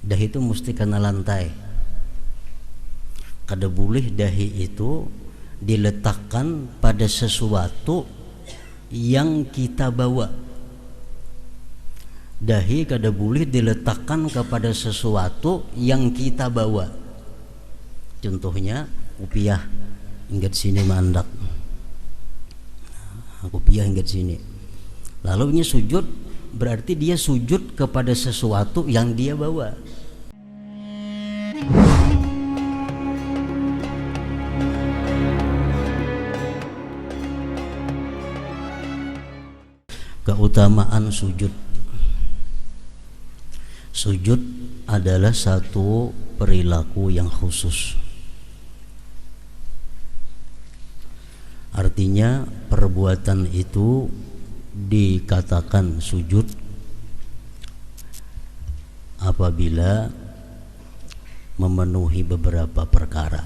Dahi itu mesti kena lantai. Kada boleh dahi itu diletakkan pada sesuatu yang kita bawa. Dahi kada boleh diletakkan kepada sesuatu yang kita bawa. Contohnya kopiah hingga sini mandak. Kopiah hingga sini. Lalu ini sujud, berarti dia sujud kepada sesuatu yang dia bawa. Keutamaan sujud. Sujud adalah satu perilaku yang khusus. Artinya perbuatan itu dikatakan sujud apabila memenuhi beberapa perkara.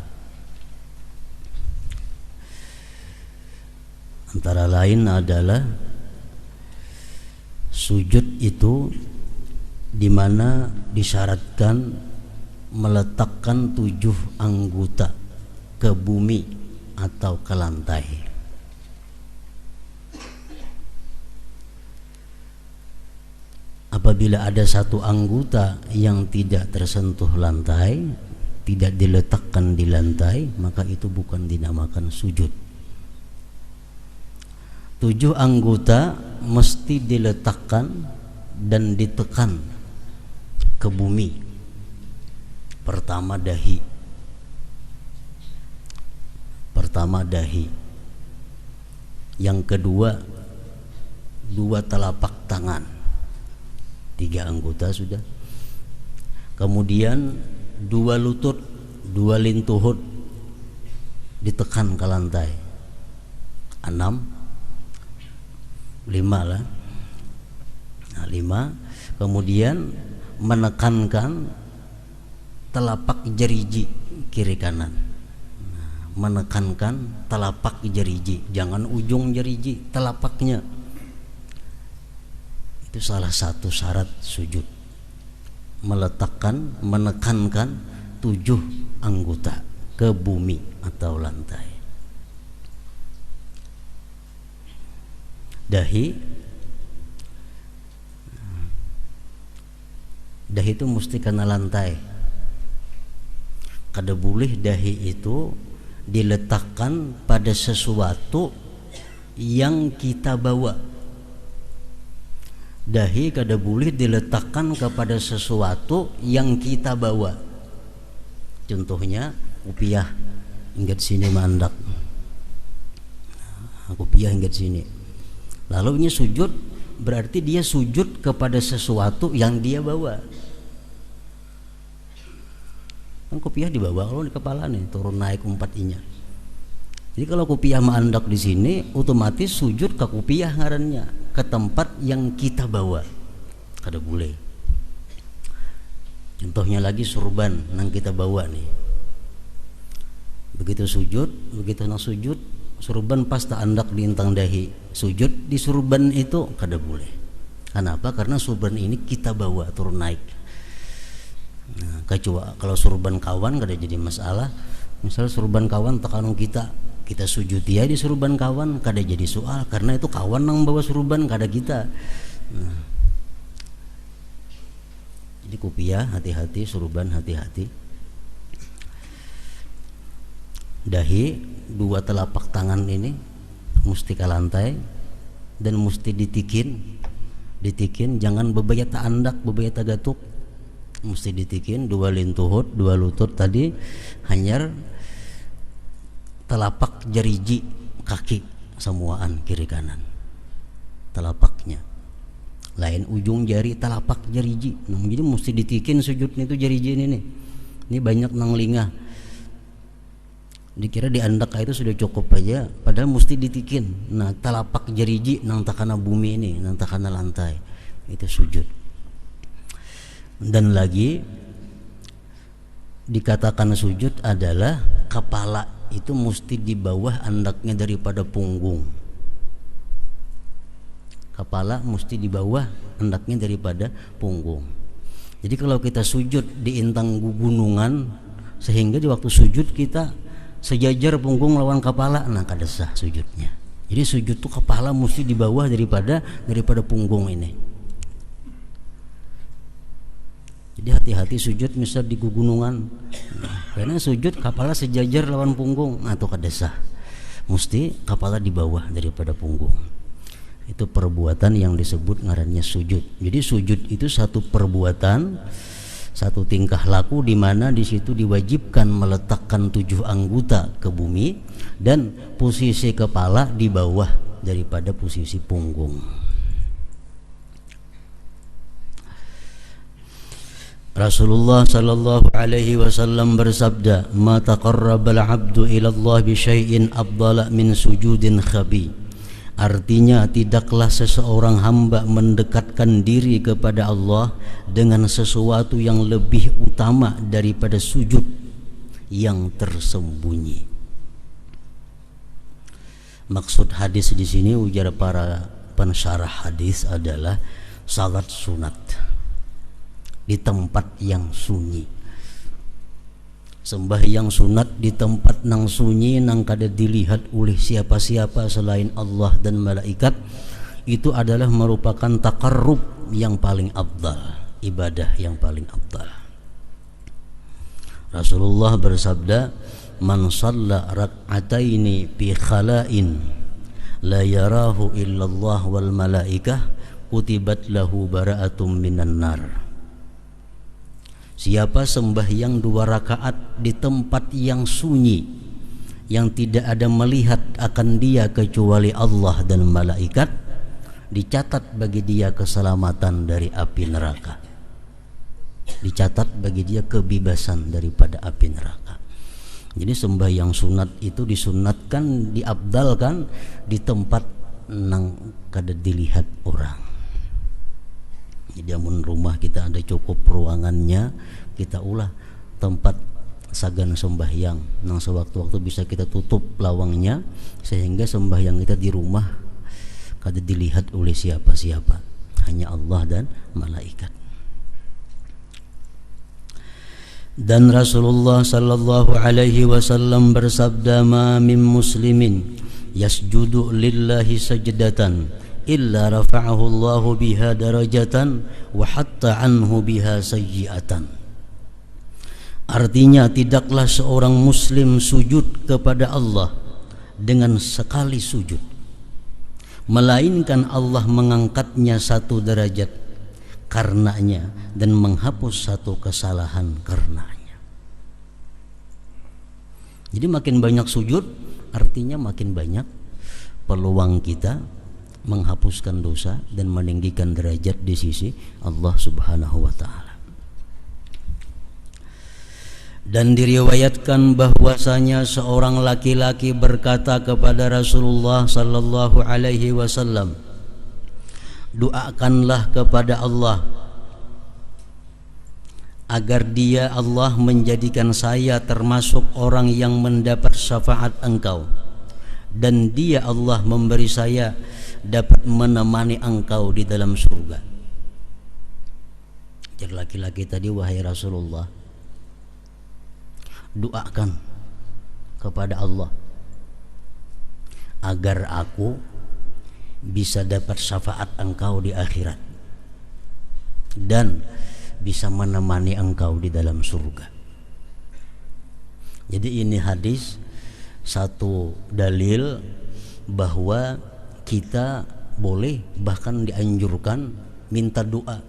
Antara lain adalah sujud itu di mana disyaratkan meletakkan 7 anggota ke bumi atau ke lantai. Apabila ada satu anggota yang tidak tersentuh lantai, tidak diletakkan di lantai, maka itu bukan dinamakan sujud. 7 anggota mesti diletakkan dan ditekan ke bumi. Pertama dahi. Yang kedua 2 telapak tangan. 3 anggota sudah. Kemudian 2 lutut, 2 lintuhut ditekan ke lantai. 6, 5 lah. Nah, 5. Kemudian menekankan telapak jeriji kiri kanan. Nah, menekankan telapak jeriji, jangan ujung jeriji, telapaknya. Itu salah satu syarat sujud. Menekankan 7 anggota ke bumi atau lantai. Dahi itu mesti kena lantai. Kada boleh dahi itu diletakkan pada sesuatu yang kita bawa. Dahi kada boleh diletakkan kepada sesuatu yang kita bawa. Contohnya kopiah hingga sini mandak. Kopiah hingga sini. Lalu ini sujud, berarti dia sujud kepada sesuatu yang dia bawa. Kan kopiah dibawa kalau di kepala nih, turun naik 4-nya. Jadi kalau kopiah mandak di sini, otomatis sujud ke kopiah ngarannya, ke tempat yang kita bawa. Kada boleh. Contohnya lagi surban yang kita bawa nih. Begitu nak sujud, surban pas tak andak di intang dahi, sujud di surban itu kada boleh. Kenapa? Karena surban ini kita bawa turun naik. Nah, kecuali kalau surban kawan kada jadi masalah. Misal surban kawan tekanung kita sujud dia di surban kawan kada jadi soal, karena itu kawan yang bawa surban, kada kita. Nah, jadi kopiah hati-hati, surban hati-hati. Dahi 2 telapak tangan ini mesti ke lantai dan mesti ditikin, jangan bebayat andak, bebayat gatuk, mesti ditikin. 2 lintuhut, 2 lutut tadi, hanyar telapak jeriji kaki semuaan kiri kanan, telapaknya lain ujung jari telapak jeriji. Nah, jadi mesti ditikin sujud itu jeriji ini nih. Ini banyak nang lingah, dikira di andak itu sudah cukup aja, padahal mesti ditikin. Nah, telapak jeriji nang takana bumi ini, nang takana lantai, itu sujud. Dan lagi dikatakan sujud adalah kepala itu mesti di bawah andaknya daripada punggung. Kepala mesti di bawah andaknya daripada punggung. Jadi kalau kita sujud di intang gunungan, sehingga di waktu sujud kita sejajar punggung lawan kepala, nah kadesah sujudnya. Jadi sujud tuh kepala mesti di bawah daripada punggung ini. Jadi hati-hati sujud misal di gunungan, karena sujud kepala sejajar lawan punggung, nah itu kadesah. Mesti kepala di bawah daripada punggung. Itu perbuatan yang disebut ngarannya sujud. Jadi sujud itu satu perbuatan, satu tingkah laku di mana di situ diwajibkan meletakkan 7 anggota ke bumi dan posisi kepala di bawah daripada posisi punggung. Rasulullah sallallahu alaihi wasallam bersabda, "Ma taqarrabal 'abdu ila Allah bi syai'in afdala min sujudin khabi." Artinya tidaklah seseorang hamba mendekatkan diri kepada Allah dengan sesuatu yang lebih utama daripada sujud yang tersembunyi. Maksud hadis di sini ujar para pensyarah hadis adalah salat sunat di tempat yang sunyi. Sembahyang sunat di tempat nang sunyi, nang kada dilihat oleh siapa-siapa selain Allah dan malaikat, itu adalah merupakan taqarrub yang paling afdal, ibadah yang paling afdal. Rasulullah bersabda, "Man shalla rak'ataini fi khala'in la yarahu illallah wal malaikah kutibat lahu bara'atum minan nar." Siapa sembahyang 2 rakaat di tempat yang sunyi, yang tidak ada melihat akan dia kecuali Allah dan malaikat, dicatat bagi dia keselamatan dari api neraka. Dicatat bagi dia kebebasan daripada api neraka. Jadi sembahyang sunat itu disunatkan, diabdalkan di tempat nang kada dilihat orang. Jadi amun rumah kita ada cukup ruangannya, kita ulah tempat sagan sembahyang nang sewaktu-waktu bisa kita tutup lawangnya, sehingga sembahyang kita di rumah kada dilihat oleh siapa-siapa, hanya Allah dan malaikat. Dan Rasulullah sallallahu alaihi wasallam bersabda, "Ma min muslimin yasjudu lillahi sajdatan illa rafa'ahu Allahu biha darajatan wa hatta anhu biha sayyi'atan." Artinya tidaklah seorang muslim sujud kepada Allah dengan sekali sujud, melainkan Allah mengangkatnya 1 derajat karenanya dan menghapus 1 kesalahan karenanya. Jadi makin banyak sujud artinya makin banyak peluang kita menghapuskan dosa dan meninggikan derajat di sisi Allah Subhanahu wa taala. Dan diriwayatkan bahwasanya seorang laki-laki berkata kepada Rasulullah sallallahu alaihi wasallam, "Doakanlah kepada Allah agar dia Allah menjadikan saya termasuk orang yang mendapat syafaat engkau, dan dia Allah memberi saya dapat menemani engkau di dalam surga." Jadi laki-laki tadi, "Wahai Rasulullah, doakan kepada Allah agar aku bisa dapat syafaat engkau di akhirat dan bisa menemani engkau di dalam surga." Jadi ini hadis satu dalil bahwa kita boleh, bahkan dianjurkan minta doa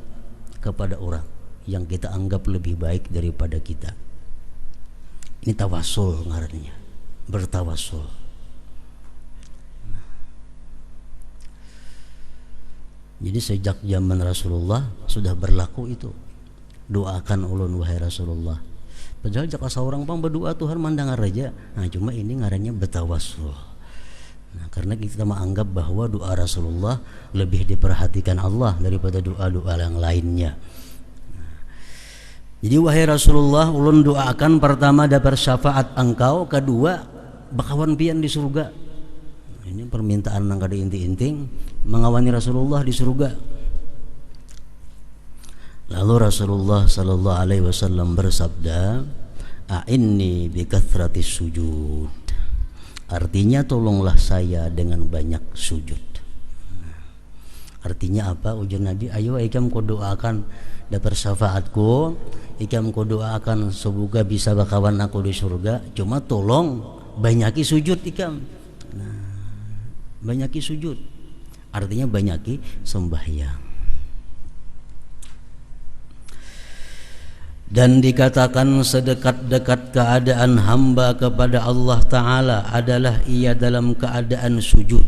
kepada orang yang kita anggap lebih baik daripada kita. Ini tawasul ngarannya, bertawasul. Jadi sejak zaman Rasulullah sudah berlaku itu. Doakan ulun wahai Rasulullah. Padahal jika seorang pang berdoa Tuhan mandang raja. Nah, cuma ini ngarannya bertawasul. Nah, karena kita menganggap bahwa doa Rasulullah lebih diperhatikan Allah daripada doa-doa yang lainnya. Jadi wahai Rasulullah, ulun doakan pertama dapat syafaat engkau, kedua bakawan pian di surga. Ini permintaan nang kada inti-inting mengawani Rasulullah di surga. Lalu Rasulullah sallallahu alaihi wasallam bersabda, "A'inni bi kathratis sujud." Artinya tolonglah saya dengan banyak sujud. Artinya apa? Ujar Nabi, ayo ikam ko doakan dapat syafaatku, ikam ko doakan semoga bisa bakawan aku di surga. Cuma tolong banyaki sujud ikam. Nah, banyaki sujud. Artinya banyaki sembahyang. Dan dikatakan sedekat-dekat keadaan hamba kepada Allah Ta'ala adalah ia dalam keadaan sujud.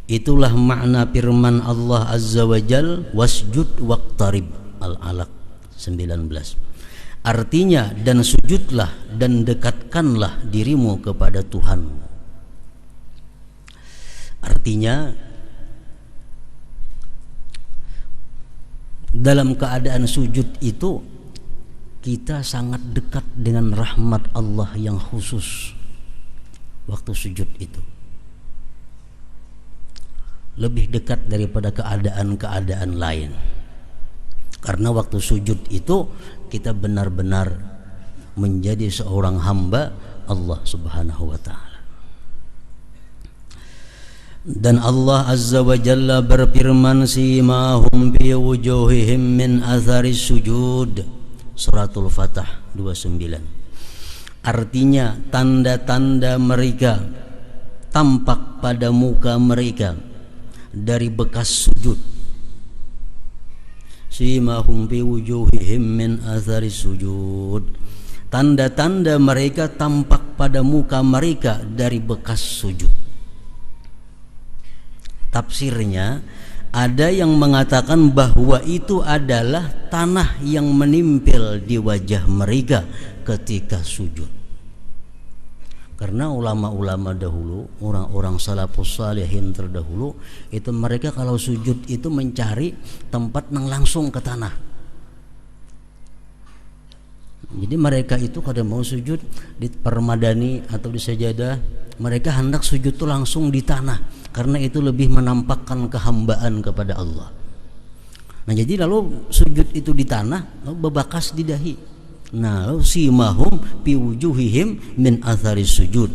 Itulah makna firman Allah Azza wa Jal, wasjud waqtarib, Al-Alaq 19. Artinya, dan sujudlah dan dekatkanlah dirimu kepada Tuhan. Artinya, dalam keadaan sujud itu kita sangat dekat dengan rahmat Allah yang khusus waktu sujud itu, lebih dekat daripada keadaan-keadaan lain. Karena waktu sujud itu kita benar-benar menjadi seorang hamba Allah Subhanahu wa ta'ala. Dan Allah Azza wa Jalla berfirman, simahum bi wujuhihim min atharis sujud, Suratul Fatah 29. Artinya tanda-tanda mereka tampak pada muka mereka dari bekas sujud. Simahum fi wujuhihim min athari sujud. Tanda-tanda mereka tampak pada muka mereka dari bekas sujud. Tafsirnya, ada yang mengatakan bahwa itu adalah tanah yang menimpil di wajah mereka ketika sujud. Karena ulama-ulama dahulu, orang-orang salafus salihin terdahulu, itu mereka kalau sujud itu mencari tempat yang langsung ke tanah. Jadi mereka itu kalau mau sujud di permadani atau di sajadah, mereka hendak sujud itu langsung di tanah, karena itu lebih menampakkan kehambaan kepada Allah. Nah, jadi lalu sujud itu di tanah, lalu bebakas di dahi. Nah, lalu simahum fi wujuhihim min athari sujud,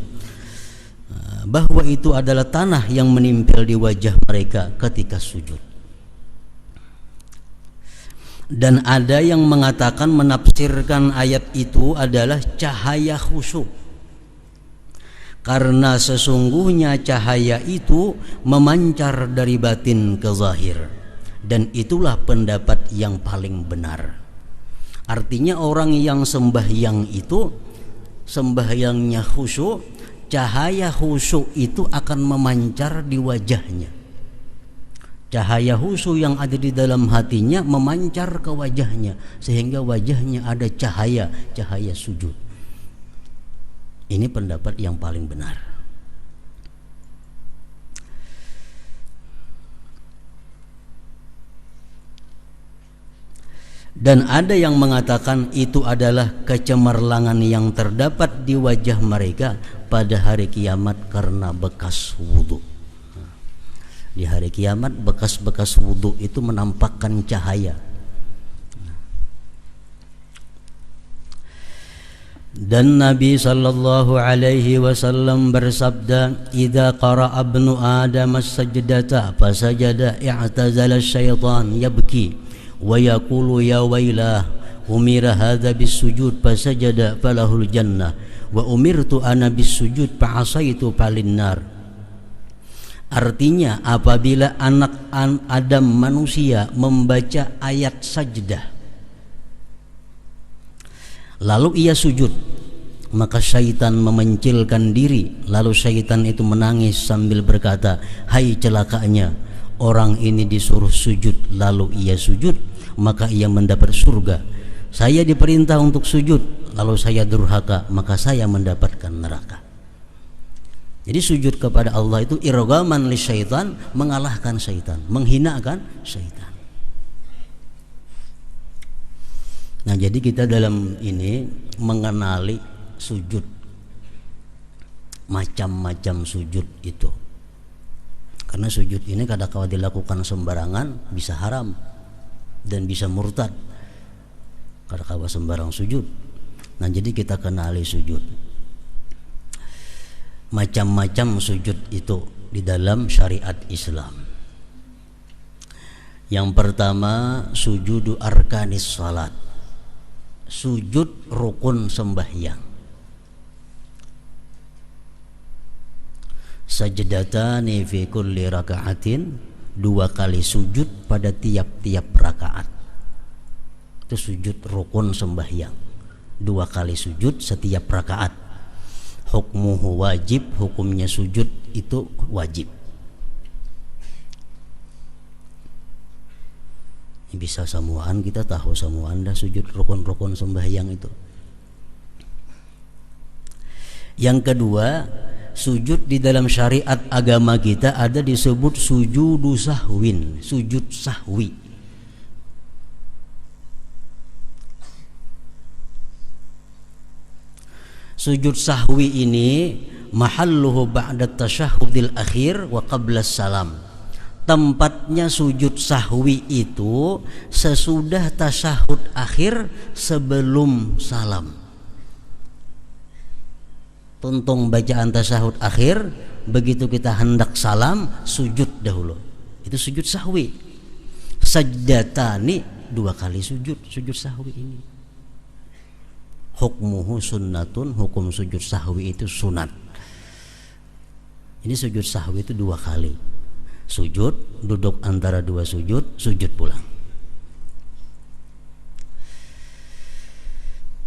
bahwa itu adalah tanah yang menimpil di wajah mereka ketika sujud. Dan ada yang mengatakan menafsirkan ayat itu adalah cahaya khusyuk, karena sesungguhnya cahaya itu memancar dari batin ke zahir, dan itulah pendapat yang paling benar. Artinya orang yang sembahyang itu sembahyangnya khusyuk, cahaya khusyuk itu akan memancar di wajahnya. Cahaya khusyuk yang ada di dalam hatinya memancar ke wajahnya, sehingga wajahnya ada cahaya sujud. Ini pendapat yang paling benar. Dan ada yang mengatakan itu adalah kecemerlangan yang terdapat di wajah mereka pada hari kiamat karena bekas wudhu. Di hari kiamat bekas-bekas wudhu itu menampakkan cahaya. Dan Nabi sallallahu alaihi wasallam bersabda, "Idza qara'a ibnu Adam as-sajdata fasajada i'tazala asy-syaitan yabki wa yaqulu ya wailah umira hadza bis-sujud fasajada falahul jannah wa umirtu ana bis-sujud fa'asaitu falinnar." Artinya, apabila anak Adam manusia membaca ayat sajdah lalu ia sujud, maka syaitan memencilkan diri. Lalu syaitan itu menangis sambil berkata, "Hai celakanya, orang ini disuruh sujud lalu ia sujud, maka ia mendapat surga. Saya diperintah untuk sujud, lalu saya durhaka, maka saya mendapatkan neraka." Jadi sujud kepada Allah itu irghaman li syaitan, mengalahkan syaitan, menghinakan syaitan. Nah, jadi kita dalam ini mengenali sujud, macam-macam sujud itu. Karena sujud ini kadang-kadang dilakukan sembarangan bisa haram. dan bisa murtad karena kawa sembarang sujud. Nah, jadi kita kenali sujud. Macam-macam sujud itu di dalam syariat Islam. Yang pertama, sujudu arkanis salat, sujud rukun sembahyang. Sajdatani fi kulli raka'atin, 2 kali sujud pada tiap-tiap rakaat. Itu sujud rukun sembahyang, 2 kali sujud setiap rakaat. Hukmuhu wajib, hukumnya sujud itu wajib. Bisa samuan, kita tahu samuan dah sujud rukun-rukun sembahyang itu. Yang kedua, sujud di dalam syariat agama kita ada disebut sujudu sahwin, sujud sahwi. Sujud sahwi ini mahalluhu ba'da tasyahhudil akhir wa qabla salam. Tempatnya sujud sahwi itu sesudah tasyahud akhir, sebelum salam. Tuntung bacaan tasyahud akhir, begitu kita hendak salam, sujud dahulu. Itu sujud sahwi. Sajdatani, 2 kali sujud sahwi ini. Hukmuhu sunnatun, hukum sujud sahwi itu sunat. Ini sujud sahwi itu 2 kali. Sujud, duduk antara 2 sujud, sujud pulang.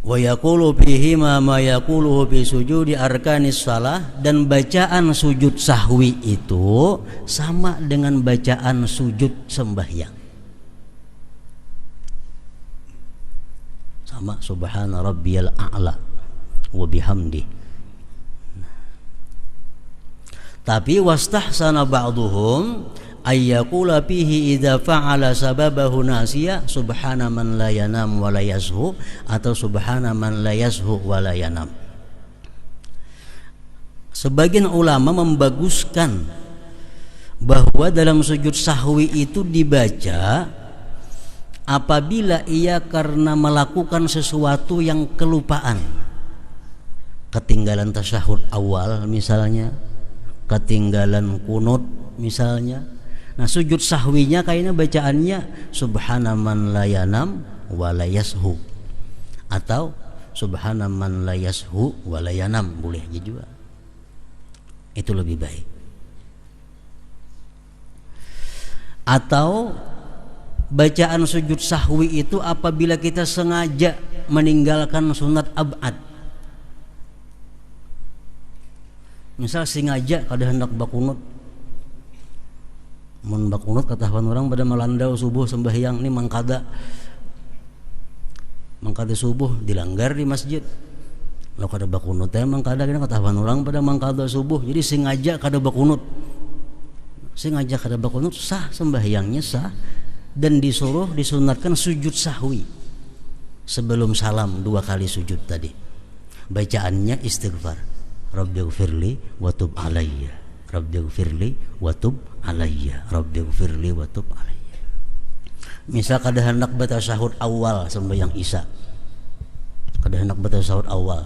Wa yaqulu fihi ma yaquluhu bi sujudi arkanis shalah, dan bacaan sujud sahwi itu sama dengan bacaan sujud sembahyang. Sama, subhana rabbiyal a'la wa bihamdi. Tapi wastahsana ba'duhum ayyaqula fihi idza fa'ala sababahu nasiya subhana man la yanam wa la yashu, atau subhana man la yashu wa la yanam. Sebagian ulama membaguskan bahwa dalam sujud sahwi itu dibaca apabila ia karena melakukan sesuatu yang kelupaan, ketinggalan tasyahud awal misalnya, ketinggalan kunut misalnya. Nah, sujud sahwinya kayaknya bacaannya subhana man la yanam wa la yashu, atau subhana man la yashu wa la yanam, boleh aja juga. Itu lebih baik. Atau bacaan sujud sahwi itu apabila kita sengaja meninggalkan sunat ab'ad. Misal sengaja kada hendak bakunut, mun bakunut katahuan orang pada melandau subuh sembahyang ini mangkada subuh dilanggar di masjid. Lo kada bakunut ya mangkada kena katahuan orang pada mangkada subuh, jadi sengaja kada bakunut. Sengaja kada bakunut sah, sembahyangnya sah, dan disuruh disunatkan sujud sahwi sebelum salam, 2 kali sujud tadi. Bacaannya istighfar, Rabbighfirli wa tub alayya, Rabbighfirli wa tub alayya, Rabbighfirli wa tub alayya. Misal kada hendak baca tasyahud awal sembahyang Isya, kada hendak baca tasyahud awal,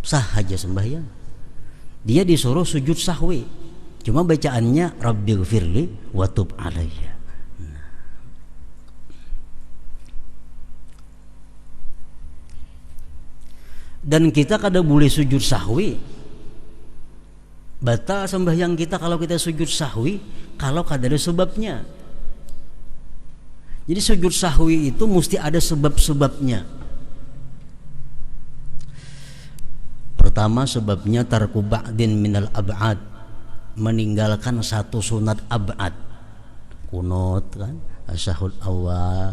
sah aja sembahyang. Dia disuruh sujud sahwi, cuma bacaannya Rabbighfirli wa tub alayya. Dan kita kada boleh sujud sahwi, batal sembahyang kita kalau kita sujud sahwi kalau kada ada sebabnya. Jadi sujud sahwi itu mesti ada sebab-sebabnya. Pertama, sebabnya tarku ba'din minal ab'ad, meninggalkan satu sunat ab'ad, kunut kan, tasyahud awal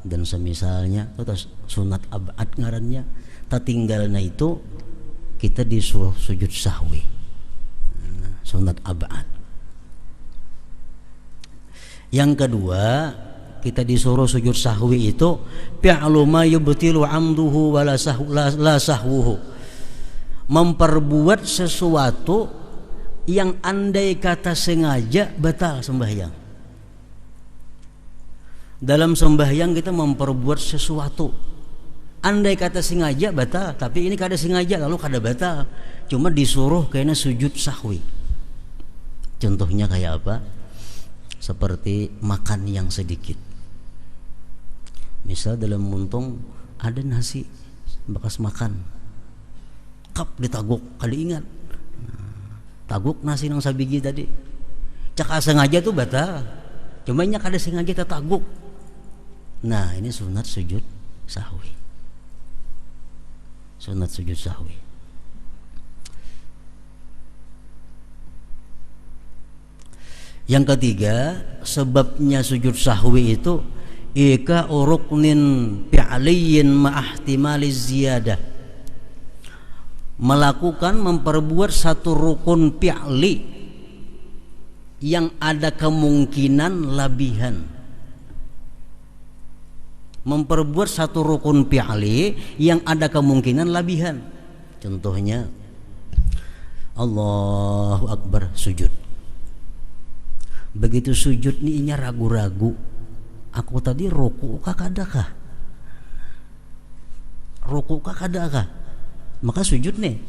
dan semisalnya, atau sunat ab'ad ngarannya. Tinggalnya itu kita disuruh sujud sahwi, sunat ab'ad. Yang kedua, kita disuruh sujud sahwi itu fi'lu ma yubtilu 'amduhu wa la sahwuhu, memperbuat sesuatu yang andai kata sengaja batal sembahyang. Dalam sembahyang kita memperbuat sesuatu. Andai kata sengaja batal, tapi ini kada sengaja lalu kada batal. Cuma disuruh kayaknya sujud sahwi. Contohnya kayak apa? Seperti makan yang sedikit. Misal dalam muntung ada nasi bekas makan, kap ditaguk, kada ingat. Taguk nasi nang sabigi tadi. Cak sengaja tuh batal. Cuma nya kada sengaja tertaguk. Nah, ini sunat sujud sahwi. Sunat sujud sahwi. Yang ketiga, sebabnya sujud sahwi itu ika ruknin fi'liyin ma'ahtimaliz ziyadah. Melakukan, memperbuat satu rukun fi'li yang ada kemungkinan labihan. Memperbuat satu rukun fi'li yang ada kemungkinan labihan. Contohnya Allahu Akbar sujud. Begitu sujud nih inya ragu-ragu. Aku tadi ruku kah kadakah? Ruku kah kadakah? Maka sujud nih.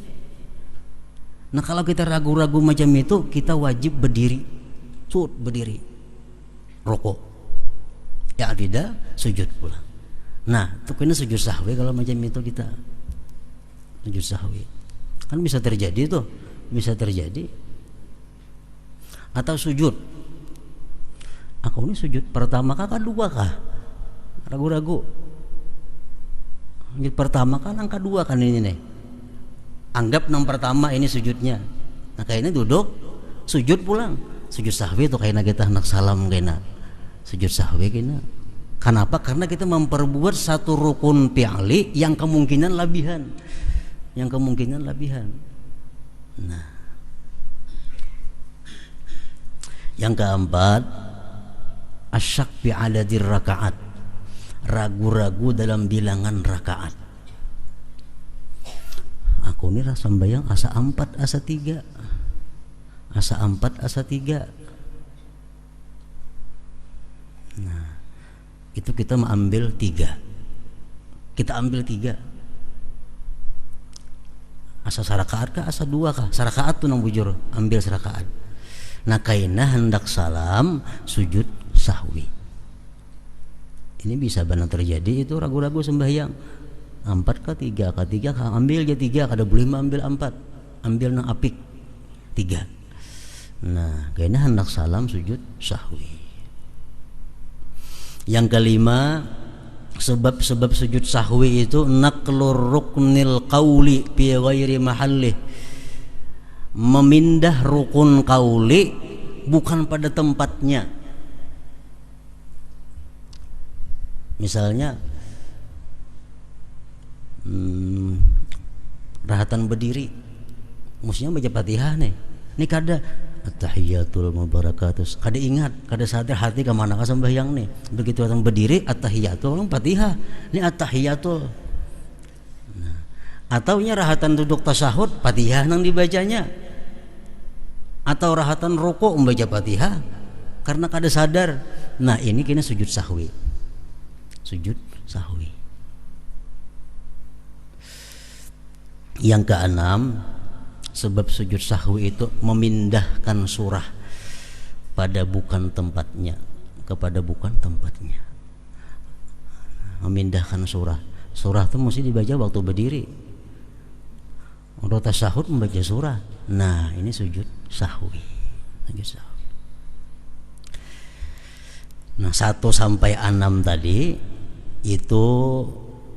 Nah, kalau kita ragu-ragu macam itu, kita wajib berdiri. Berdiri. Ruku. Ya tidak, sujud pula. Nah, itu kena sujud sahwi kalau macam itu kita. Sujud sahwi. Kan bisa terjadi tuh, bisa terjadi. Atau sujud. Aku ini sujud pertama kah kedua kah? Ragu-ragu. Sujud pertama kan angka dua kan ini nih. Anggap yang pertama ini sujudnya. Nah, kayaknya duduk, sujud pulang. Sujud sahwi itu kayaknya kita hendak salam kayaknya. Sujud sahwi kayaknya. Kenapa? Karena kita memperbuat satu rukun fi'li yang kemungkinan labihan. Yang kemungkinan labihan. Nah. Yang keempat, asyak fi adadir rakaat. Ragu-ragu dalam bilangan rakaat. Aku ini rasa sembahyang asa 4 asa 3. Asa 4 asa 3. Nah, itu kita mengambil 3. Kita ambil 3. Asa sarakaat kah asa 2 kah? Sarakaat tuh nang bujur, ambil sarakaat. Nah, kaina hendak salam sujud sahwi. Ini bisa benar terjadi itu ragu-ragu sembahyang. 4 kah 3 kah 3 kah, ambil aja 3, kada boleh ambil 4. Ambil nang apik 3. Nah, kaina hendak salam sujud sahwi. Yang kelima, sebab-sebab sujud sahwi itu naqlur ruknil qauli fi ghairi mahallih. Memindah rukun qauli bukan pada tempatnya. Misalnya rahatan berdiri, mestinya baca Fatihah nih. Ini kada at-tahiyatul mubarakatus. Kada ingat, kada sadar hati ke mana ka sembahyang nih. Begitu orang berdiri at-tahiyatul orang Fatihah. Ini at-tahiyatul. Nah, atau nya rahatan duduk tasyahud Fatihah nang dibacanya. Atau rahatan rukuk membaca Fatihah karena kada sadar. Nah, ini kena sujud sahwi. Sujud sahwi. Yang keenam, sebab sujud sahwi itu memindahkan surah pada bukan tempatnya, kepada bukan tempatnya. Memindahkan surah. Surah itu mesti dibaca waktu berdiri. Untuk tasyahud membaca surah. Nah, ini sujud sahwi. Sujud sahwi. Nah, 1 sampai 6 tadi itu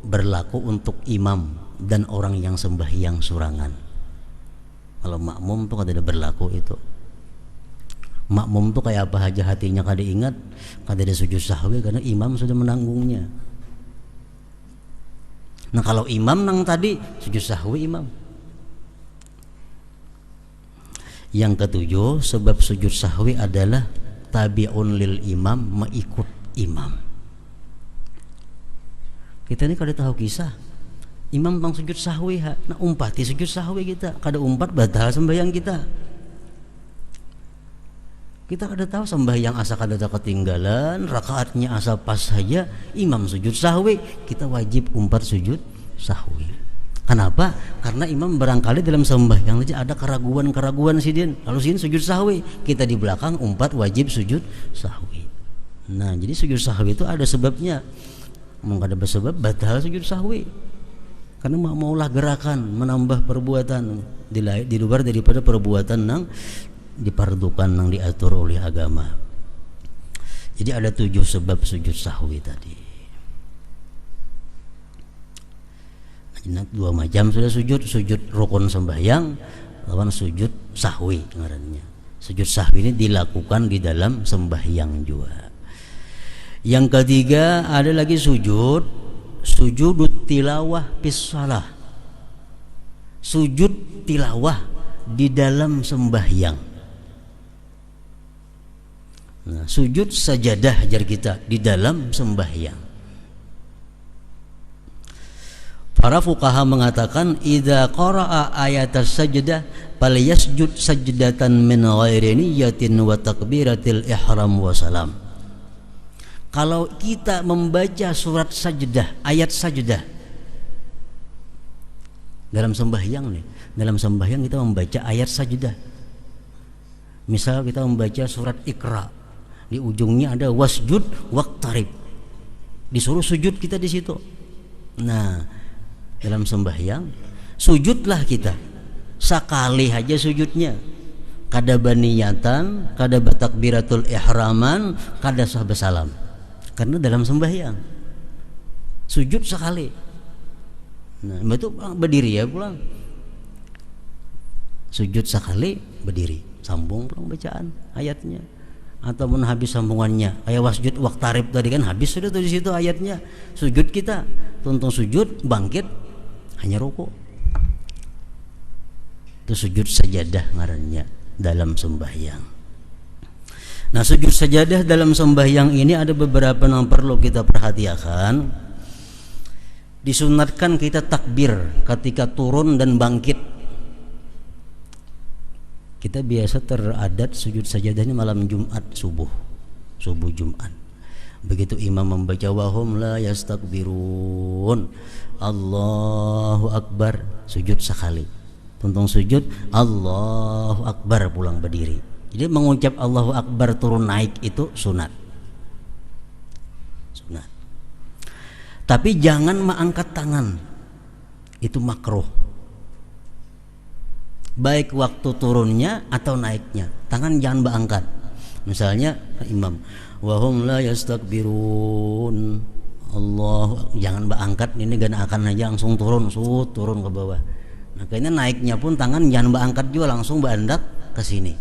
berlaku untuk imam dan orang yang sembahyang surangan. Kalau makmum tuh kada berlaku itu. Makmum tuh kayak apa aja hatinya kada ingat, kada ada sujud sahwi karena imam sudah menanggungnya. Nah, kalau imam nang tadi sujud sahwi imam. Yang ketujuh, sebab sujud sahwi adalah tabi'un lil imam, mengikut imam. Kita ini kada tahu kisah imam bang sujud sahwi ha. Nah, umpati sujud sahwi kita, kada umpat batal sembahyang kita. Kita kada tahu sembahyang asa kada ketinggalan, rakaatnya asa pas saja, imam sujud sahwi, kita wajib umpat sujud sahwi. Kenapa? Karena imam barangkali dalam sembahyang saja ada keraguan-keraguan sidin. Lalu sidin sujud sahwi, kita di belakang umpat wajib sujud sahwi. Nah, jadi sujud sahwi itu ada sebabnya. Mau kada bersebab batal sujud sahwi. Karena maulah gerakan menambah perbuatan di luar daripada perbuatan yang dipardukan yang diatur oleh agama. Jadi ada 7 sebab sujud sahwi tadi. Nah, 2 macam sudah sujud rukun sembahyang lawan sujud sahwi ngarannya. Sujud sahwi ini dilakukan di dalam sembahyang juga. Yang ketiga ada lagi sujud tilawah fis shalah. Sujud tilawah di dalam sembahyang. Nah, sujud sajadah ajar kita di dalam sembahyang. Para fuqaha mengatakan idza qara'a ayatas sajdah falyasjud sajdatan min ghairi niyyatin wa takbiratil ihram wa salam. Kalau kita membaca surat sajdah, ayat sajdah dalam sembahyang nih, dalam sembahyang kita membaca ayat sajdah. Misal kita membaca surat Iqra, di ujungnya ada wasjud waqtarib, disuruh sujud kita di situ. Nah, dalam sembahyang sujudlah kita sekali aja sujudnya, kada baniyatan, kada batakbiratul ihraman, kada sahba salam, karena dalam sembahyang sujud sekali. Nah, itu berdiri ya pulang, sujud sekali berdiri, sambung pulang bacaan ayatnya. Ataupun habis sambungannya kayak wasjud waqtarib tadi kan habis sudah tuh di situ ayatnya, sujud kita tuntung sujud bangkit hanya rukuk. Itu sujud sajadah ngarannya dalam sembahyang. Nah, sujud sajadah dalam sembahyang ini ada beberapa yang perlu kita perhatikan. Disunatkan kita takbir ketika turun dan bangkit. Kita biasa teradat sujud sajadahnya malam Jumat subuh Jumat. Begitu imam membaca wahum la yastakbirun, Allahu Akbar, sujud sekali. Tuntung sujud Allahu Akbar pulang berdiri. Jadi mengucap Allahu Akbar turun naik itu sunat. Tapi jangan mengangkat tangan, itu makruh. Baik waktu turunnya atau naiknya, tangan jangan berangkat. Misalnya imam wahum la yastakbirun, Allah, jangan berangkat, ini gak akan aja langsung turun ke bawah. Nah, kayaknya naiknya pun tangan jangan berangkat juga, langsung berandak ke sini.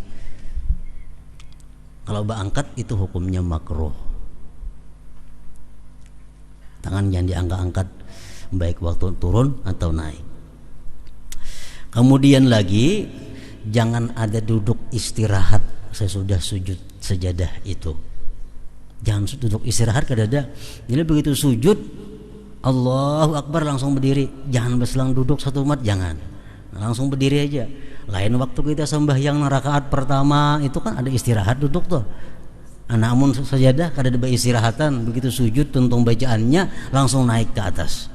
Kalau berangkat itu hukumnya makruh. Tangan jangan diangkat-angkat baik waktu turun atau naik. Kemudian lagi jangan ada duduk istirahat sesudah sujud sajadah itu. Jangan duduk istirahat kadada. Jadi begitu sujud Allahu Akbar langsung berdiri. Jangan berselang duduk satu mat, jangan. Langsung berdiri aja. Lain waktu kita sembahyang rakaat pertama itu kan ada istirahat duduk tuh. Namun sajadah kada ada istirahatan. Begitu sujud tuntung bacaannya langsung naik ke atas.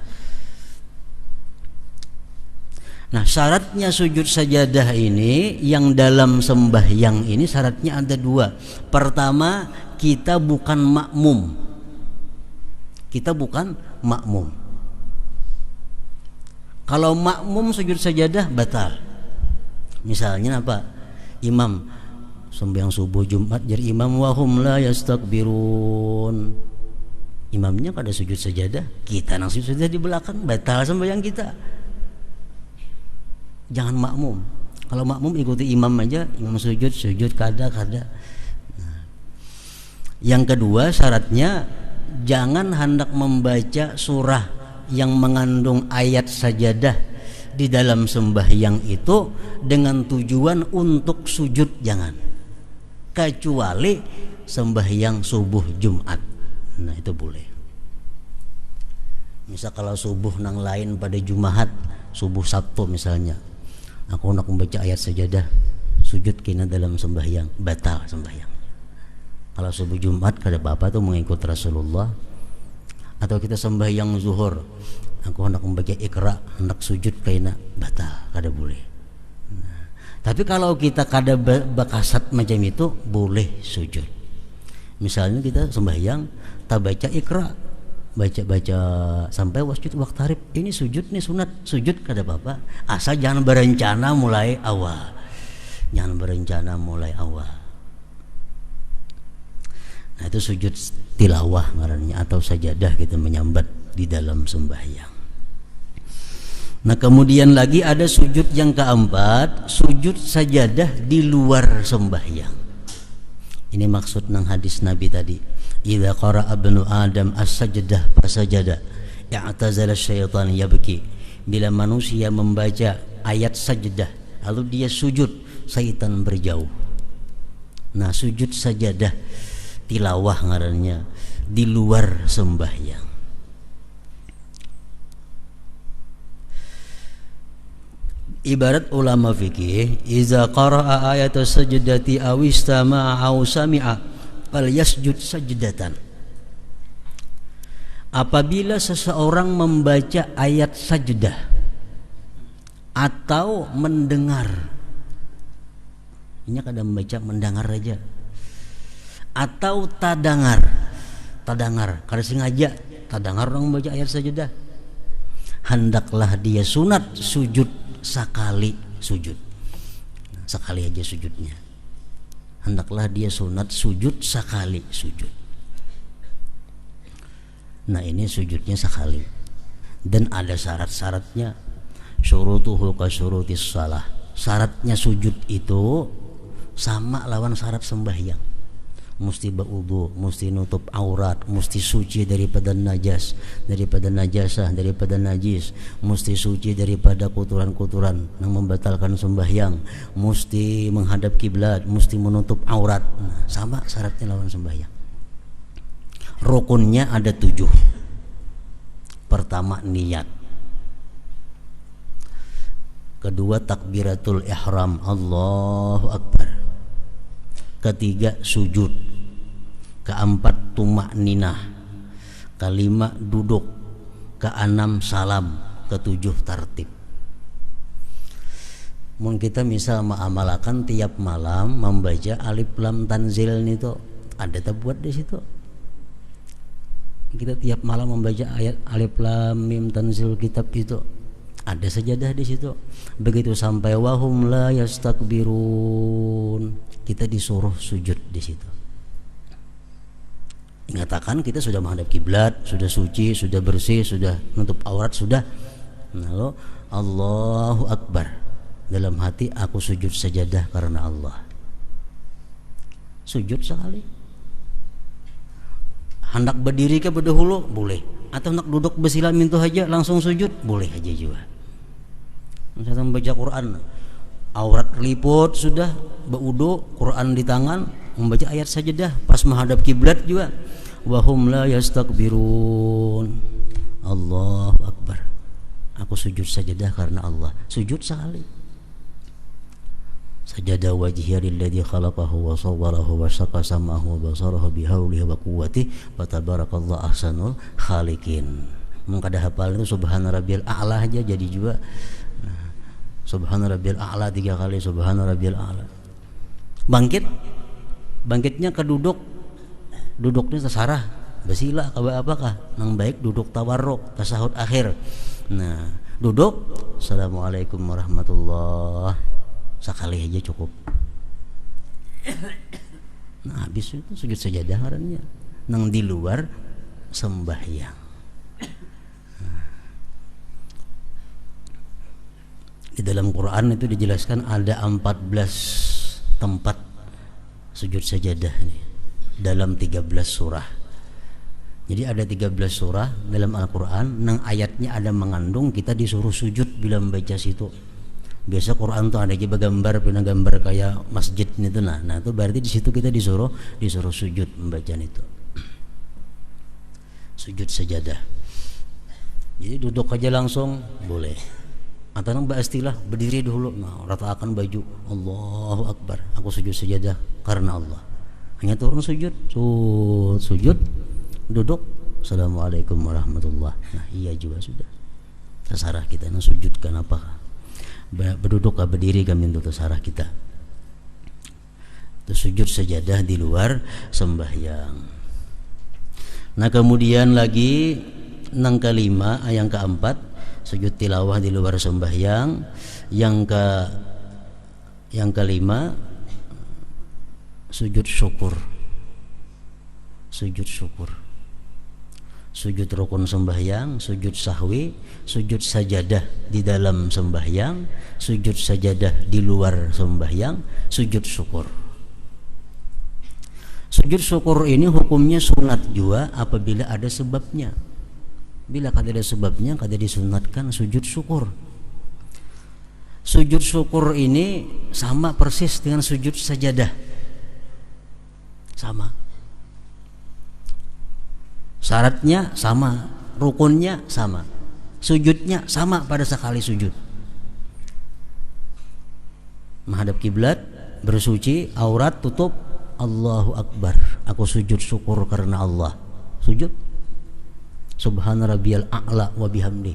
Nah, syaratnya sujud sajadah ini yang dalam sembahyang ini syaratnya ada 2. Pertama, kita bukan makmum. Kalau makmum sujud sajadah batal. Misalnya apa? Imam sembahyang subuh Jumat jadi imam wahum la yastakbirun. Imamnya kada sujud sajadah, kita nang sujud sajadah di belakang, batal sembahyang kita. Jangan makmum. Kalau makmum ikuti imam aja, imam sujud kada. Nah, yang kedua syaratnya jangan hendak membaca surah yang mengandung ayat sajadah di dalam sembahyang itu dengan tujuan untuk sujud, jangan. Kecuali sembahyang subuh Jumat. Nah, itu boleh. Misal kalau subuh nang lain pada Jumat, subuh Sabtu misalnya, aku nak membaca ayat sajadah sujud kena dalam sembahyang, batal sembahyang. Kalau subuh Jumat kada apa-apa tuh mengikut Rasulullah. Atau kita sembahyang zuhur, aku hendak membaca Iqra, hendak sujud kaina batal, kada boleh. Nah, tapi kalau kita kada bakasat macam itu boleh sujud. Misalnya kita sembahyang, tak baca Iqra, baca sampai wasjud waqtarib, ini sujud nih sunat, sujud kada apa-apa, asal jangan berencana mulai awal. Jangan berencana mulai awal. Nah, itu sujud tilawah ngarannya atau sajadah kita menyambat di dalam sembahyang. Nah, kemudian lagi ada sujud yang keempat, sujud sajadah di luar sembahyang. Ini maksud nang hadis Nabi tadi. Idza qara'a ibnu Adam as-sajdah fasajada, i'tazala syaitan yabki. Bila manusia membaca ayat sajdah lalu dia sujud, syaitan berjauh. Nah, sujud sajadah tilawah ngarannya di luar sembahyang. Ibarat ulama fikih, iza qara'a ayata sajdati aw istama'a aw sami'a fal yasjud sajdatan. Apabila seseorang membaca ayat sajdah atau mendengar, ini kadang membaca mendengar aja, atau tadangar kada sengaja tadangar orang membaca ayat sajdah, hendaklah dia sunat sujud sekali sujud. Sekali aja sujudnya, hendaklah dia sunat sujud sekali sujud. Nah, ini sujudnya sekali dan ada syarat-syaratnya. Syurutuhu ka syurutis shalah, syaratnya sujud itu sama lawan syarat sembahyang. Mesti berwudu, mesti nutup aurat, mesti suci daripada najas, daripada najasah, daripada najis, mesti suci daripada kotoran-kotoran yang membatalkan sembahyang, mesti menghadap kiblat, mesti menutup aurat. Nah, sama syaratnya lawan sembahyang. Rukunnya ada 7. Pertama niat, kedua takbiratul ihram, Allahu Akbar, ketiga sujud, keempat tumakninah, kelima duduk, keenam salam, ketujuh tartib. Mun kita misal mengamalkan tiap malam membaca alif lam tanzil itu ada terbuat di situ. Kita tiap malam membaca ayat alif lam mim tanzil kitab itu ada sajadah di situ. Begitu sampai wahum la yastakbirun, kita disuruh sujud di situ. Ingatakan kita sudah menghadap kiblat, sudah suci, sudah bersih, sudah nutup aurat, sudah. Lalu Allahu Akbar, dalam hati aku sujud sajadah karena Allah. Sujud sekali. Hendak berdiri ke berdahulu boleh, atau hendak duduk bersila mintu aja langsung sujud boleh aja juga. Misalnya membaca Quran, aurat liput sudah, berwudu, Quran di tangan, membaca ayat sajadah pas menghadap kiblat juga. Wahum la yastakbirun, Allahu Akbar, aku sujud sajadah karena Allah. Sujud sekali. Sajada wajhiya lilladzi khalaqahu wa sawwarahu wa syaqa sam'ahu wa basarahu bihaulihi wa quwwatihi wa tabarakallahu ahsanul khaliqin. Mengkada hafal itu subhana rabbiyal a'la aja jadi juga. Subhana rabbiyal a'la 3 kali, subhana rabbiyal a'la. Bangkitnya ke duduknya tasarah basila apakah nang baik duduk tawarruk tasahud akhir. Nah, duduk assalamualaikum warahmatullahi, sekali aja cukup. Nah, habis itu sujud sajadah ngarannya nang di luar sembahyang. Di dalam Quran itu dijelaskan ada 14 tempat sujud sajadah ini dalam 13 surah. Jadi ada 13 surah dalam Al-Quran nang ayatnya ada mengandung kita disuruh sujud bila membaca situ. Biasa Quran tuh ada juga gambar kayak masjid itu, nah itu berarti di situ kita disuruh sujud membaca itu. Sujud sajadah. Jadi duduk aja langsung boleh. Atau nang istilah berdiri dulu, nah ratakan baju, Allahu Akbar, aku sujud sajadah karena Allah. hanya turun sujud, sujud, duduk, assalamualaikum warahmatullah. Nah iya juga sudah terserah kita nak sujudkan apa, berduduk atau berdiri kami untuk terserah kita. Itu sujud sajadah di luar sembahyang. Nah kemudian lagi yang kelima, yang keempat, sujud tilawah di luar sembahyang. Yang kelima, sujud syukur. Sujud syukur, sujud rukun sembahyang, sujud sahwi, sujud sajadah di dalam sembahyang, sujud sajadah di luar sembahyang, sujud syukur. Sujud syukur ini hukumnya sunat juga apabila ada sebabnya. Bila kada ada sebabnya, kada disunatkan sujud syukur. Sujud syukur ini sama persis dengan sujud sajadah, sama. Syaratnya sama, rukunnya sama, sujudnya sama pada sekali sujud. Menghadap kiblat, bersuci, aurat tutup, Allahu Akbar, aku sujud syukur karena Allah. Sujud Subhana rabbiyal a'la wa bihamdi.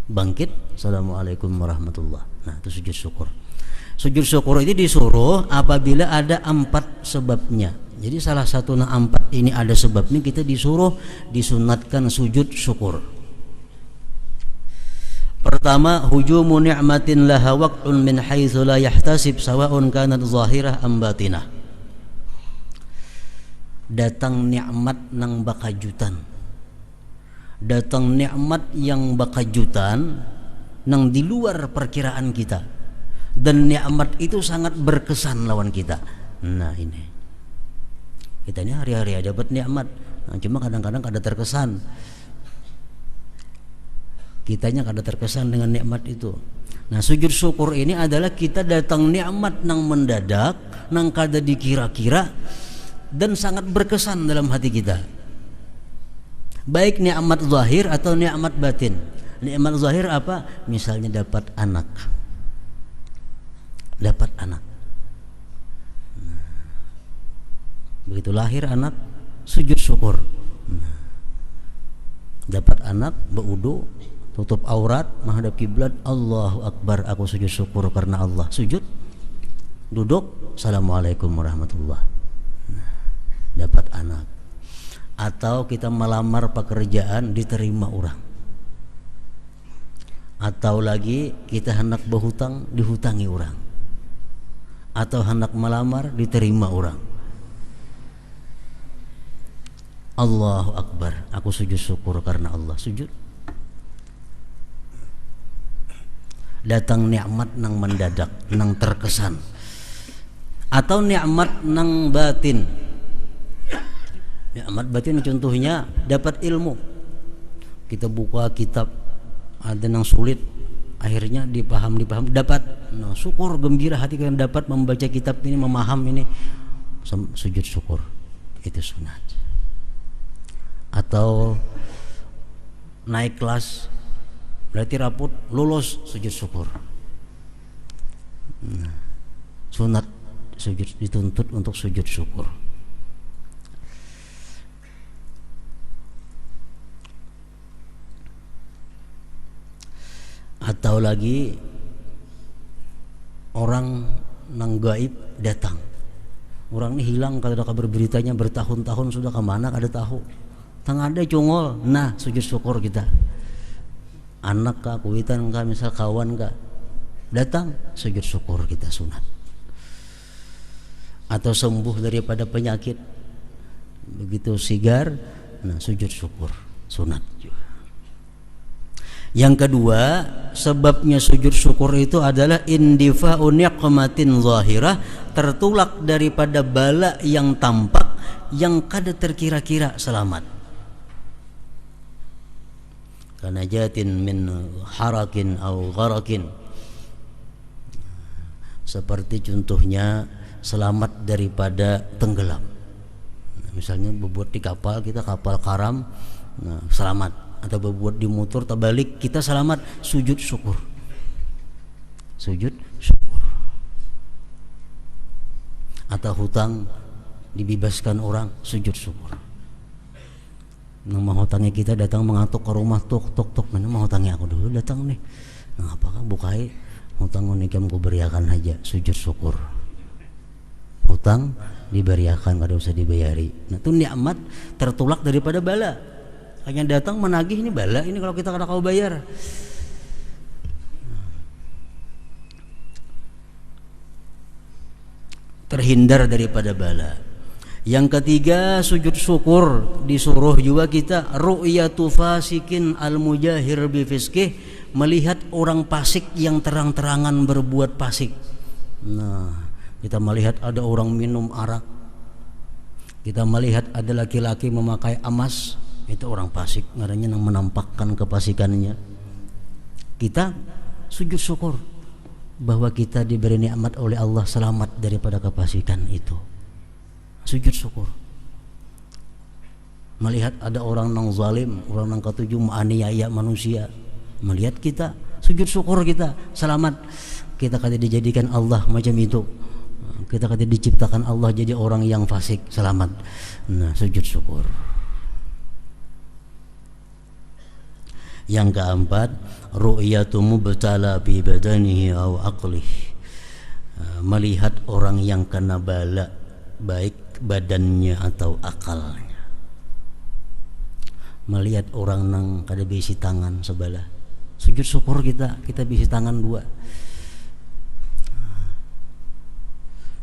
Bangkit, assalamualaikum warahmatullah. Nah itu sujud syukur. Sujud syukur ini disuruh apabila ada 4 sebabnya. Jadi salah satu 4 ini ada sebabnya, kita disuruh, disunatkan sujud syukur. Pertama, hujumu ni'matin laha waq'un min haitsu la yahtasib sawa'un kanat zahirah am batinah. Datang nikmat nang bakajutan. Datang nikmat yang bakajutan nang di luar perkiraan kita. Dan nikmat itu sangat berkesan lawan kita. Nah ini. Kita ini hari-hari dapat nikmat, nah, cuma kadang-kadang kada terkesan. Kitanya kada terkesan dengan nikmat itu. Nah sujud syukur ini adalah kita datang nikmat nang mendadak, nang kada dikira-kira, dan sangat berkesan dalam hati kita. Baik nikmat zahir atau nikmat batin. Nikmat zahir apa? Misalnya dapat anak. Dapat anak. Begitu lahir anak, sujud syukur. Dapat anak, berwudu, tutup aurat, menghadap kiblat, Allahu Akbar, aku sujud syukur karena Allah. Sujud, duduk, assalamualaikum warahmatullah. Dapat anak. Atau kita melamar pekerjaan, diterima orang. Atau lagi kita hendak berhutang, dihutangi orang. Atau hendak melamar, diterima orang. Allahu Akbar, aku sujud syukur karena Allah. Sujud. Datang nikmat nang mendadak, nang terkesan. Atau nikmat nang batin. Nikmat batin contohnya dapat ilmu. Kita buka kitab, ada nang sulit, akhirnya dipaham dapat. Nah, syukur, gembira hati kalian dapat membaca kitab ini, memaham ini. Sujud syukur. Itu sunat. Atau naik kelas, berarti raput, lulus, sujud syukur. Nah, sunat sujud, dituntut untuk sujud syukur. Atau lagi orang nang gaib datang. Orang ini hilang, kalau ada kabar beritanya bertahun-tahun sudah, kemana kada tahu. Tang ada cungol, nah sujud syukur kita. Anak kah, kuitan kah, misal kawan kah, datang, sujud syukur kita, sunat. Atau sembuh daripada penyakit, begitu sigar, nah sujud syukur, sunat juga. Yang kedua, sebabnya sujud syukur itu adalah indifa'u niqmatin zahirah, tertolak daripada bala yang tampak, yang kada terkira-kira selamat. Kanajatin min harakin au gharakin, seperti contohnya selamat daripada tenggelam. Misalnya berbuat di kapal, kita kapal karam, nah, selamat. Atau berbuat di motor terbalik, kita selamat, sujud syukur. Sujud syukur. Atau hutang dibebaskan orang, sujud syukur. Nang mahotangi kita datang mengatuk ke rumah, tok tok tok, mana mahotangi aku dulu datang nih. Nah apakah bukai hutang unikam ku beriakan aja, sujud syukur. Hutang diberiakan, kada usah dibayari. Nah itu nikmat tertolak daripada bala. Hanya datang menagih, ini bala ini kalau kita kada kau bayar. Terhindar daripada bala. Yang ketiga, sujud syukur disuruh juga kita ru'yatu fasikin al-mujahir bifiskih, melihat orang fasik yang terang-terangan berbuat fasik. Nah, kita melihat ada orang minum arak, kita melihat ada laki-laki memakai emas, itu orang fasik, ngarannya yang menampakkan kefasikannya. Kita sujud syukur bahwa kita diberi nikmat oleh Allah, selamat daripada kefasikan itu. Sujud syukur. Melihat ada orang nang zalim, orang nang ketujuh menganiaya manusia, melihat kita, sujud syukur kita selamat. Kita kada dijadikan Allah macam itu, kita kada diciptakan Allah jadi orang yang fasik, selamat. Nah sujud syukur. Yang keempat, ru'yatu mubtala bi badanihi aw aqlih, melihat orang yang kena bala, baik badannya atau akalnya. Melihat orang nang kada bisi tangan sebelah, sujud syukur kita bisi tangan dua.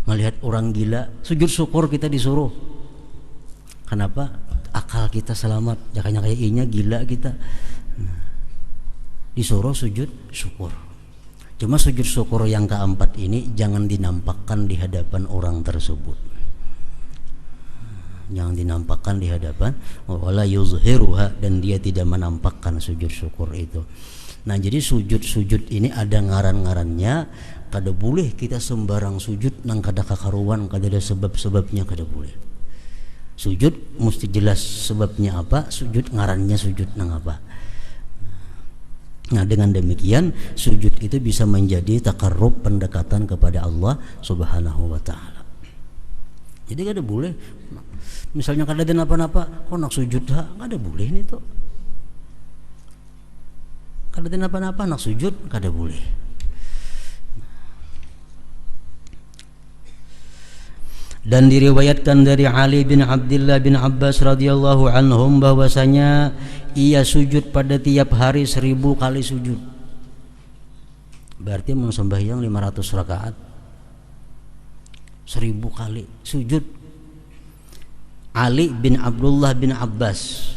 Melihat orang gila, sujud syukur kita disuruh. Kenapa? Akal kita selamat, jangan kayak inya gila kita. Disuruh sujud syukur. Cuma sujud syukur yang keempat ini jangan dinampakkan di hadapan orang tersebut. Jangan dinampakkan di hadapan, wala yuzhiruha, dan dia tidak menampakkan sujud syukur itu. Nah jadi sujud-sujud ini ada ngaran-ngarannya. Kada boleh kita sembarang sujud nang kada kakaruan, kada ada sebab-sebabnya, kada boleh. Sujud mesti jelas sebabnya apa, sujud ngarannya sujud nang apa. Nah dengan demikian sujud itu bisa menjadi takarrub, pendekatan kepada Allah Subhanahu wa ta'ala. Jadi kada boleh misalnya kada ada napa-napa kok nak sujud, kada boleh ini tuh. Kada ada napa-napa nak sujud, kada boleh. Dan diriwayatkan dari Ali bin Abdullah bin Abbas radhiyallahu anhum bahwasanya ia sujud pada tiap hari 1000 kali sujud. Berarti mau sembahyang 500 rakaat, 1000 kali sujud. Ali bin Abdullah bin Abbas,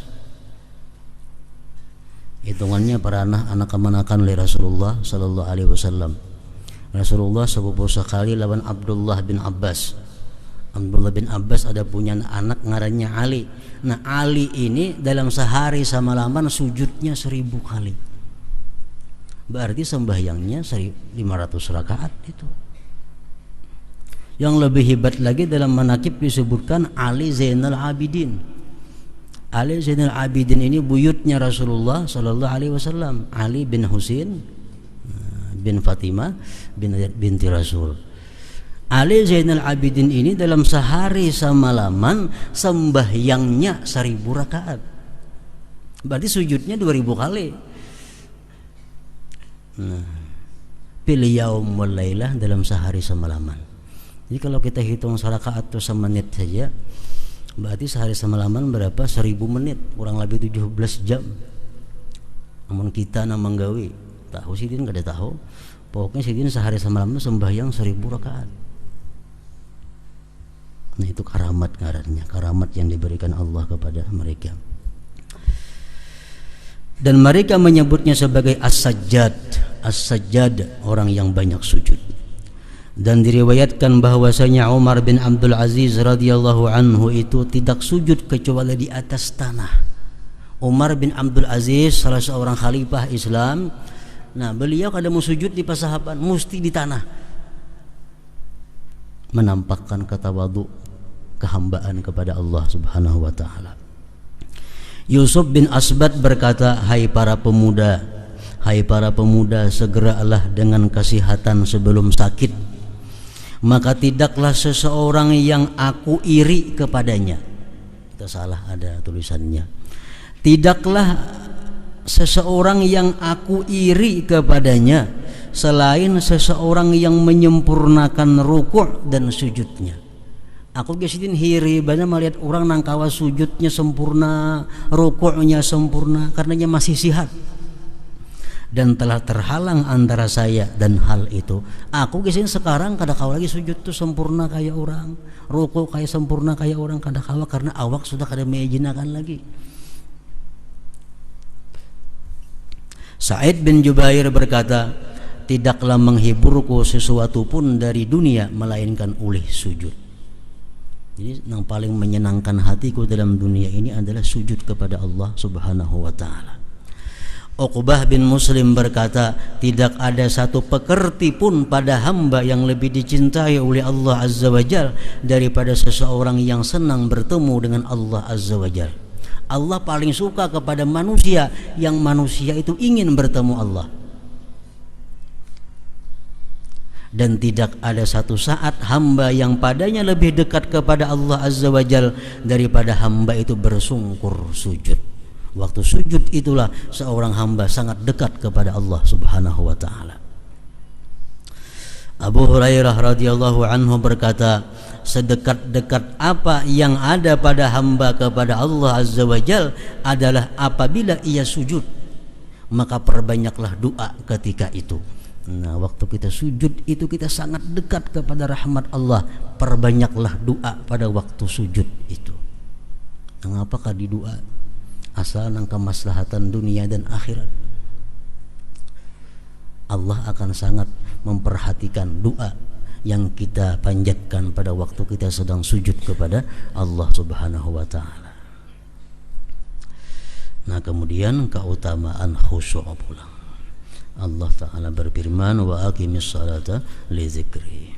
hitungannya para anak kemanakan oleh Rasulullah sallallahu alaihi wasallam. Rasulullah sepupu sekali lawan Abdullah bin Abbas. Abdullah bin Abbas ada punya anak ngarannya Ali. Nah Ali ini dalam sehari semalaman sujudnya 1000 kali. Berarti sembahyangnya 500 rakaat itu. Yang lebih hebat lagi dalam manaqib disebutkan Ali Zainal Abidin. Ali Zainal Abidin ini buyutnya Rasulullah sallallahu alaihi wasallam, Ali bin Husain bin Fatimah binti Rasul. Ali Zainal Abidin ini dalam sehari semalaman sembahyangnya 1000 rakaat. Berarti sujudnya 2000 kali. Nah, pilih yaum wal lailah dalam sehari semalaman. Jadi kalau kita hitung rakaat atau semenit saja, berarti sehari semalaman berapa? 1000 menit, kurang lebih 17 jam. Namun kita nang menggawe, tahu sidin kada tahu. Pokoknya sidin sehari semalaman sembahyang 1000 rakaat. Nah itu karamat ngarannya, karamat yang diberikan Allah kepada mereka. Dan mereka menyebutnya sebagai as-sajjad. As-sajjad, orang yang banyak sujud. Dan diriwayatkan bahwasanya Umar bin Abdul Aziz radhiyallahu anhu itu tidak sujud kecuali di atas tanah. Umar bin Abdul Aziz salah seorang khalifah Islam. Nah beliau kada mau sujud di pasahaban, mesti di tanah, menampakkan ketawadu, kehambaan kepada Allah Subhanahu wa ta'ala. Yusuf bin Asbat berkata, hai para pemuda, segeralah dengan kesehatan sebelum sakit. maka tidaklah seseorang yang aku iri kepadanya. Kita salah, ada tulisannya. Tidaklah seseorang yang aku iri kepadanya selain seseorang yang menyempurnakan rukuk dan sujudnya. Aku gesidin hiri banyak melihat orang nangkawa sujudnya sempurna, rukuknya sempurna, karenanya masih sihat. Dan telah terhalang antara saya dan hal itu. Aku gesin sekarang kada kawa lagi sujud tuh sempurna kayak orang, rukuk kayak sempurna kayak orang, kada kawa karena awak sudah kada mengijinakan lagi. Sa'id bin Jubair berkata, tidaklah menghiburku sesuatu pun dari dunia melainkan oleh sujud. Jadi yang paling menyenangkan hatiku dalam dunia ini adalah sujud kepada Allah Subhanahu wa taala. Uqbah bin Muslim berkata, tidak ada satu pekerti pun pada hamba yang lebih dicintai oleh Allah Azza wa Jalla daripada seseorang yang senang bertemu dengan Allah Azza wa Jalla. Allah paling suka kepada manusia yang manusia itu ingin bertemu Allah. Dan tidak ada satu saat hamba yang padanya lebih dekat kepada Allah Azza wa Jalla daripada hamba itu bersungkur sujud. Waktu sujud itulah seorang hamba sangat dekat kepada Allah Subhanahu wa taala. Abu Hurairah radhiyallahu anhu berkata, sedekat-dekat apa yang ada pada hamba kepada Allah Azza wa Jalla adalah apabila ia sujud, maka perbanyaklah doa ketika itu. Nah, waktu kita sujud itu kita sangat dekat kepada rahmat Allah. Perbanyaklah doa pada waktu sujud itu. Mengapakah di doa? Asal nang kemaslahatan dunia dan akhirat. Allah akan sangat memperhatikan doa yang kita panjatkan pada waktu kita sedang sujud kepada Allah Subhanahu wa taala. Nah, kemudian keutamaan khusyuk pula. Allah Ta'ala berfirman, wa aqimis salata li dzikri.